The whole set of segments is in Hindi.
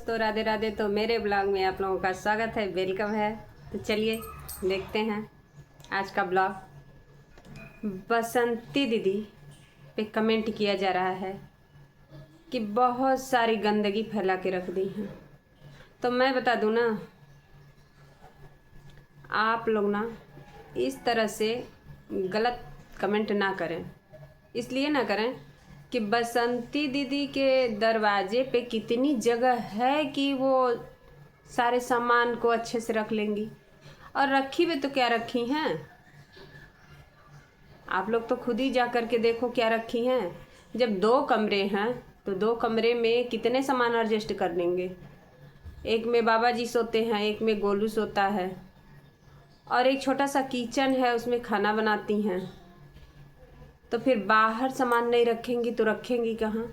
दोस्तों, राधे राधे। तो मेरे ब्लॉग में आप लोगों का स्वागत है, वेलकम है। तो चलिए देखते हैं आज का ब्लॉग। बसंती दीदी पे कमेंट किया जा रहा है कि बहुत सारी गंदगी फैला के रख दी है। तो मैं बता दूं ना, आप लोग ना इस तरह से गलत कमेंट ना करें। इसलिए ना करें कि बसंती दीदी के दरवाजे पे कितनी जगह है कि वो सारे सामान को अच्छे से रख लेंगी। और रखी भी तो क्या रखी हैं, आप लोग तो खुद ही जा कर के देखो क्या रखी हैं। जब 2 कमरे हैं तो 2 कमरे में कितने सामान एडजस्ट कर लेंगे। एक में बाबा जी सोते हैं, एक में गोलू सोता है, और एक छोटा सा किचन है, उसमें खाना बनाती हैं। तो फिर बाहर सामान नहीं रखेंगी तो रखेंगी कहाँ?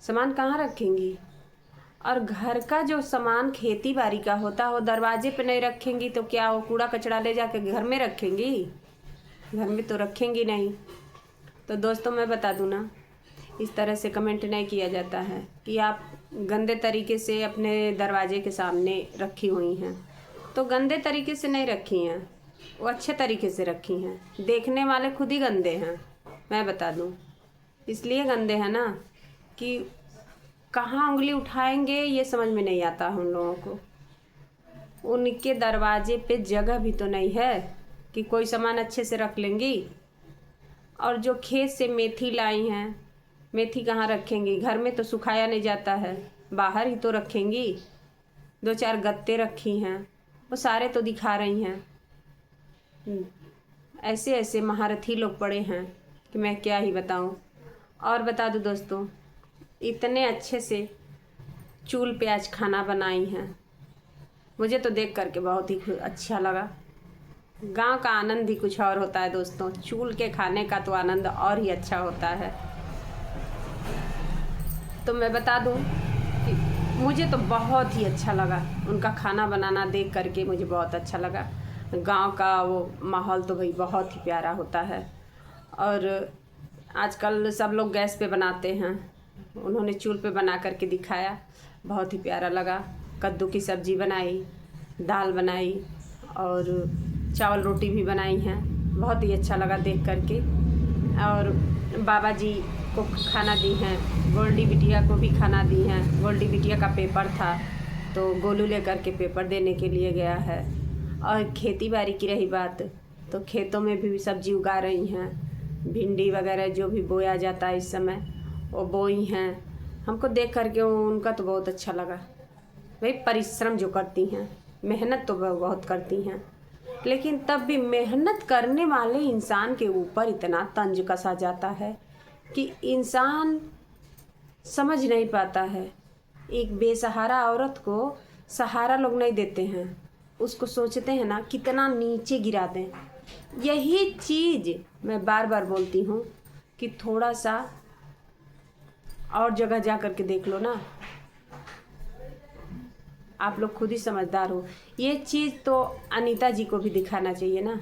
सामान कहाँ रखेंगी? और घर का जो सामान खेती बाड़ी का होता है वो दरवाजे पे नहीं रखेंगी तो क्या वो कूड़ा कचरा ले जाके घर में रखेंगी? घर में तो रखेंगी नहीं। तो दोस्तों मैं बता दूं ना, इस तरह से कमेंट नहीं किया जाता है कि आप गंदे तरीके से अपने दरवाजे के सामने रखी हुई हैं। तो गंदे तरीके से नहीं रखी हैं, वो अच्छे तरीके से रखी हैं। देखने वाले खुद ही गंदे हैं, मैं बता दूं। इसलिए गंदे हैं ना कि कहाँ उंगली उठाएंगे ये समझ में नहीं आता उन लोगों को। उनके दरवाजे पे जगह भी तो नहीं है कि कोई सामान अच्छे से रख लेंगी। और जो खेत से मेथी लाई हैं, मेथी कहाँ रखेंगी? घर में तो सुखाया नहीं जाता है, बाहर ही तो रखेंगी। 2-4 गत्ते रखी हैं, वो सारे तो दिखा रही हैं। ऐसे ऐसे महारथी लोग पड़े हैं कि मैं क्या ही बताऊं। और बता दूं दोस्तों, इतने अच्छे से चूल पे आज खाना बनाई हैं, मुझे तो देख करके बहुत ही अच्छा लगा। गांव का आनंद ही कुछ और होता है दोस्तों। चूल के खाने का तो आनंद और ही अच्छा होता है। तो मैं बता दूं कि मुझे तो बहुत ही अच्छा लगा उनका खाना बनाना देख करके, मुझे बहुत अच्छा लगा। गांव का वो माहौल तो भाई बहुत ही प्यारा होता है। और आजकल सब लोग गैस पे बनाते हैं, उन्होंने चूल्हे पे बना करके दिखाया, बहुत ही प्यारा लगा। कद्दू की सब्ज़ी बनाई, दाल बनाई और चावल रोटी भी बनाई हैं, बहुत ही अच्छा लगा देख करके। और बाबा जी को खाना दी हैं, गोल्डी बिटिया को भी खाना दी हैं। गोल्डी बिटिया का पेपर था तो गोलू लेकर के पेपर देने के लिए गया है। और खेती बाड़ी की रही बात, तो खेतों में भी सब्ज़ी उगा रही हैं। भिंडी वगैरह जो भी बोया जाता है इस समय वो बोई हैं। हमको देख करके उनका तो बहुत अच्छा लगा। भाई परिश्रम जो करती हैं, मेहनत तो बहुत करती हैं, लेकिन तब भी मेहनत करने वाले इंसान के ऊपर इतना तंज कसा जाता है कि इंसान समझ नहीं पाता है। एक बेसहारा औरत को सहारा लोग नहीं देते हैं, उसको सोचते हैं ना कितना नीचे गिरा दें। यही चीज़ मैं बार बार बोलती हूँ कि थोड़ा सा और जगह जा कर के देख लो ना, आप लोग खुद ही समझदार हो। ये चीज़ तो अनीता जी को भी दिखाना चाहिए ना,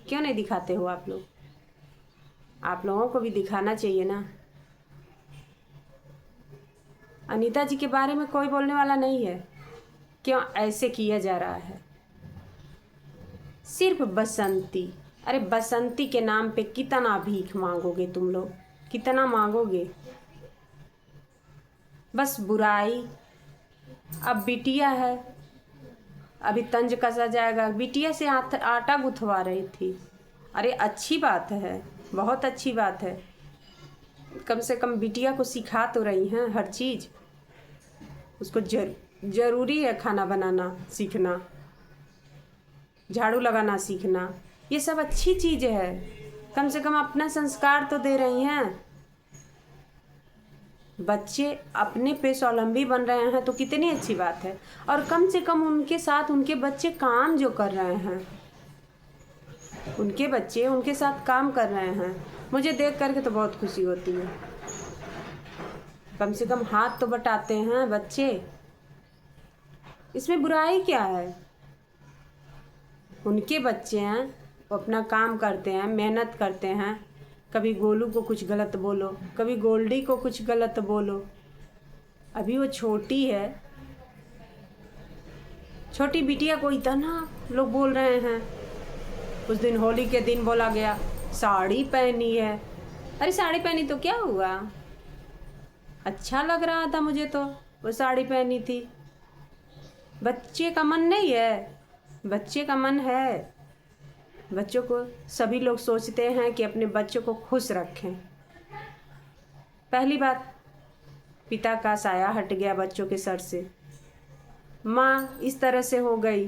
क्यों नहीं दिखाते हो आप लोग? आप लोगों को भी दिखाना चाहिए ना। अनीता जी के बारे में कोई बोलने वाला नहीं है, क्यों ऐसे किया जा रहा है? सिर्फ बसंती, अरे बसंती के नाम पे कितना भीख मांगोगे तुम लोग? कितना मांगोगे? बस बुराई। अब बिटिया है, अभी तंज कसा जाएगा। बिटिया से आटा गुथवा रही थी, अरे अच्छी बात है, बहुत अच्छी बात है। कम से कम बिटिया को सिखा तो रही हैं हर चीज़। उसको जरूरी है खाना बनाना सीखना, झाड़ू लगाना सीखना, ये सब अच्छी चीज़ है। कम से कम अपना संस्कार तो दे रही हैं। बच्चे अपने पे स्वावलंबी बन रहे हैं तो कितनी अच्छी बात है। और कम से कम उनके साथ उनके बच्चे काम जो कर रहे हैं, उनके बच्चे उनके साथ काम कर रहे हैं, मुझे देख करके तो बहुत खुशी होती है। कम से कम हाथ तो बटाते हैं बच्चे, इसमें बुराई क्या है? उनके बच्चे हैं, वो अपना काम करते हैं, मेहनत करते हैं। कभी गोलू को कुछ गलत बोलो, कभी गोल्डी को कुछ गलत बोलो, अभी वो छोटी है। छोटी बिटिया को इतना लोग बोल रहे हैं। उस दिन होली के दिन बोला गया साड़ी पहनी है। अरे साड़ी पहनी तो क्या हुआ, अच्छा लग रहा था मुझे तो वो साड़ी पहनी थी। बच्चे का मन नहीं है, बच्चे का मन है। बच्चों को सभी लोग सोचते हैं कि अपने बच्चों को खुश रखें। पहली बात, पिता का साया हट गया बच्चों के सर से। माँ इस तरह से हो गई।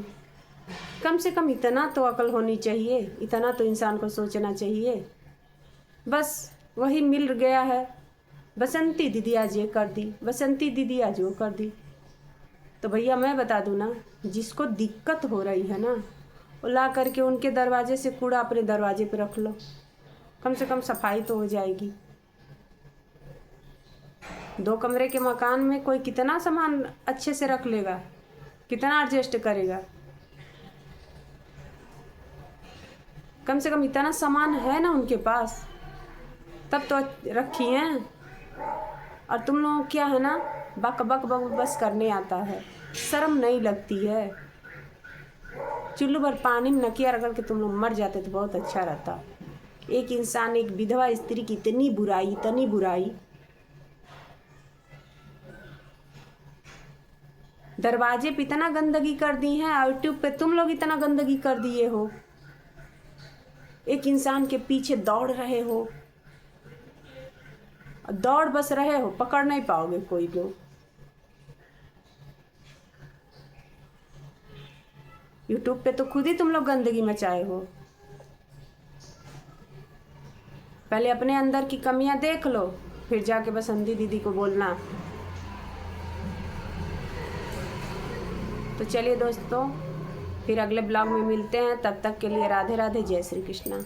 कम से कम इतना तो अकल होनी चाहिए, इतना तो इंसान को सोचना चाहिए। बस वही मिल गया है, बसंती दीदी आज ये कर दी, बसंती दीदी आज वो कर दी। तो भैया मैं बता दूँ ना, जिसको दिक्कत हो रही है ना, वो ला करके उनके दरवाजे से कूड़ा अपने दरवाजे पे रख लो, कम से कम सफाई तो हो जाएगी। 2 कमरे के मकान में कोई कितना सामान अच्छे से रख लेगा, कितना एडजस्ट करेगा। कम से कम इतना सामान है ना उनके पास, तब तो रखी हैं। और तुम लोगों को क्या है ना, बक बक बक बस करने आता है, शर्म नहीं लगती है। चुल्लू भर पानी में नकिया रगड़ के तुम लोग मर जाते तो बहुत अच्छा रहता। एक इंसान, एक विधवा स्त्री की इतनी बुराई, इतनी बुराई। दरवाजे पे इतना गंदगी कर दी है, यूट्यूब पे तुम लोग इतना गंदगी कर दिए हो। एक इंसान के पीछे दौड़ रहे हो, दौड़ बस रहे हो, पकड़ नहीं पाओगे कोई को। यूट्यूब पे तो खुद ही तुम लोग गंदगी मचाए हो। पहले अपने अंदर की कमियां देख लो, फिर जाके बसंती दीदी को बोलना। तो चलिए दोस्तों, फिर अगले ब्लॉग में मिलते हैं। तब तक के लिए राधे राधे, जय श्री कृष्णा।